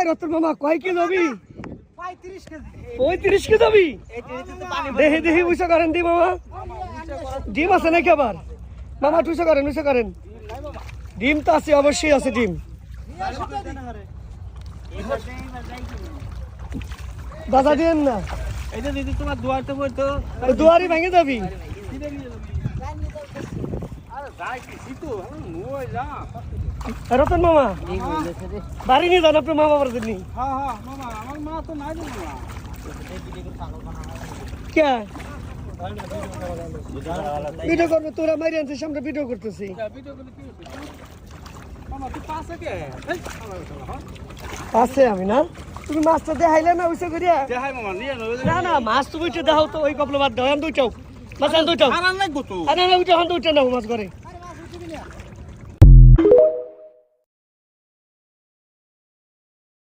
রতন মামা কয় কি যাবি 35 কে যাবি দেখি দেখি উঁচু করেন দি মামা ডিম আছে নাকি আবার মামা উঁচু করেন ডিম তো আছে অবশ্যই আছে ডিম দাদা দিন না এটা দিদি তোমার দুয়ারতে বলতো দুয়ারি ভেঙে যাবি রতন মামা বাড়ি নিয়ে যান আপনার মা বাবার জন্য আমার মা তো নাই কে ভিডিও করবে তোরা মারি আনছিস আমরা ভিডিও করতেছি আছে আমি না তুমি মাছটা দেখাইলে না ওইসব করিয়া না না মাছ তুমি উঠে দেখাও তো ওই কপলা বাদ দাও আমি দুইটাও মাছ আমি দুইটাও আরে না উঠে এখন তো উঠে নাও মাছ করে